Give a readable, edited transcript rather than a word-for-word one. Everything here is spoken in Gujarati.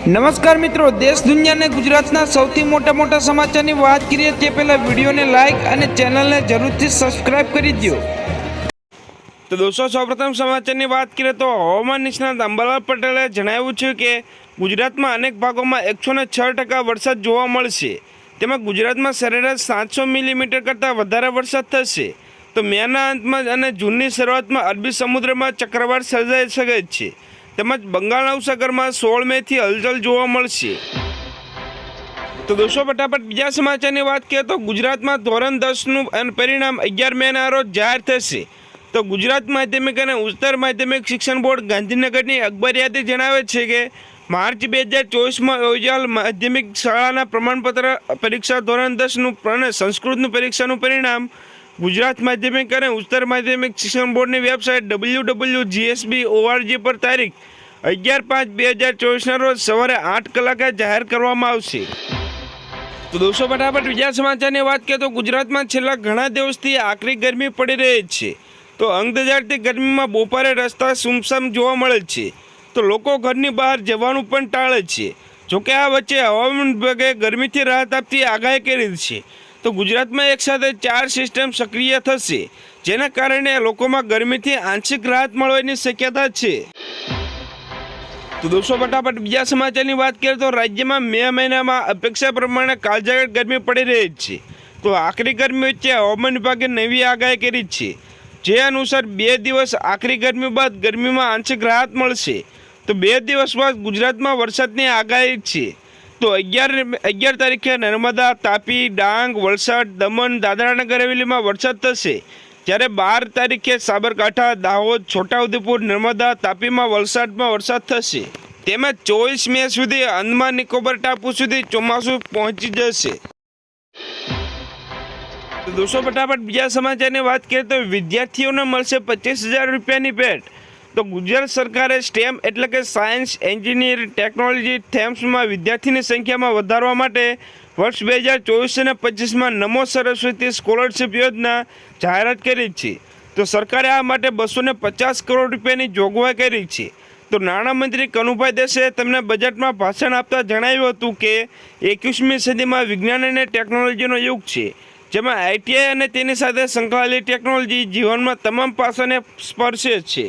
નમસ્કાર મિત્રો, દેશ દુનિયાને ગુજરાતના સૌથી મોટા સમાચારની વાત કરીએ તે પહેલા વિડીયોને લાઇક અને ચેનલને જરૂરથી સબસ્ક્રાઇબ કરી દો। તો દોસ્તો, સૌપ્રથમ સમાચારની વાત કરીએ તો હવામાન નિષ્ણાત અંબાલાલ પટેલે જણાવ્યું છે કે ગુજરાતમાં અનેક ભાગોમાં 106% વરસાદ જોવા મળશે। તેમાં ગુજરાતમાં સરેરાશ 700 મિલીમીટર કરતાં વધારે વરસાદ થશે। તો મેના અંતમાં અને જૂનની શરૂઆતમાં અરબી સમુદ્રમાં ચક્રવાત સર્જાઈ શકે છે, તેમજ બંગાળના ઉપસાગરમાં 16 મેથી હલચલ જોવા મળશે। તો દોસ્તો, ફટાફટ બીજા સમાચારની વાત કરીએ તો ગુજરાતમાં ધોરણ 10નું પરિણામ 11 મેના રોજ જાહેર થશે। તો ગુજરાત માધ્યમિક અને ઉચ્ચતર માધ્યમિક શિક્ષણ બોર્ડ ગાંધીનગરની અખબારિયાતી જણાવે છે કે માર્ચ 2024માં યોજાયેલ માધ્યમિક શાળાના પ્રમાણપત્ર પરીક્ષા ધોરણ 10નું અને સંસ્કૃતનું પરીક્ષાનું પરિણામ ગુજરાત માધ્યમિક અને ઉચ્ચતર માધ્યમિક શિક્ષણ બોર્ડની વેબસાઇટ www.gsb.org પર તારીખ 11/5/2024ના રોજ સવારે 8 કલાકે જાહેર કરવામાં આવશે। તો દોસ્તો, ફટાફટ બીજા સમાચારની વાત કરીએ તો ગુજરાતમાં છેલ્લા ઘણા દિવસથી આકરી ગરમી પડી રહી છે। તો અંગજારથી ગરમીમાં બપોરે રસ્તા સુમસામ જોવા મળે છે, તો લોકો ઘરની બહાર જવાનું પણ ટાળે છે। જોકે આ વચ્ચે હવામાન વિભાગે ગરમીથી રાહત આપતી આગાહી કરી છે। તો ગુજરાતમાં એકસાથે 4 સિસ્ટમ સક્રિય થશે, જેના કારણે લોકોમાં ગરમીથી આંશિક રાહત મળવાની શક્યતા છે। તો દોસ્તો, ફટાફટ બીજા સમાચારની વાત કરીએ તો રાજ્યમાં મે મહિનામાં અપેક્ષા પ્રમાણે કાળઝાળ ગરમી પડી રહી છે। તો આકરી ગરમી વચ્ચે હવામાન વિભાગે નવી આગાહી કરી છે, જે અનુસાર 2 દિવસ આકરી ગરમી બાદ ગરમીમાં આંશિક રાહત મળશે। તો 2 દિવસ બાદ ગુજરાતમાં વરસાદની આગાહી છે। તો 11 તારીખે નર્મદા, તાપી, ડાંગ, વલસાડ, દમણ, દાદરાનગર હવેલીમાં વરસાદ થશે, જ્યારે 12 તારીખે સાબરકાંઠા, દાહોદ, છોટાઉદેપુર, નર્મદા, તાપીમાં વલસાડમાં વરસાદ થશે। તેમજ 24 મે સુધી અંદમાન નિકોબાર ટાપુ સુધી ચોમાસું પહોંચી જશે। તો દોસ્તો, ફટાફટ બીજા સમાચારની વાત કરીએ તો વિદ્યાર્થીઓને મળશે 25,000 રૂપિયાની ભેટ। તો ગુજરાત સરકારે સ્ટેમ એટલે કે સાયન્સ, એન્જિનિયરિંગ, ટેકનોલોજી, થેમ્સમાં વિદ્યાર્થીની સંખ્યામાં વધારવા માટે વર્ષ 2024 અને 25માં નમો સરસ્વતી સ્કોલરશિપ યોજના જાહેરાત કરી છે। તો સરકારે આ માટે 250 કરોડ રૂપિયાની જોગવાઈ કરી છે। તો નાણામંત્રી કનુભાઈ દેસાઈએ તેમના બજેટમાં ભાષણ આપતા જણાવ્યું હતું કે 21મી સદીમાં વિજ્ઞાન અને ટેકનોલોજીનો યુગ છે, જેમાં આઈટીઆઈ અને તેની સાથે સંકળાયેલી ટેકનોલોજી જીવનમાં તમામ પાસાને સ્પર્શે છે।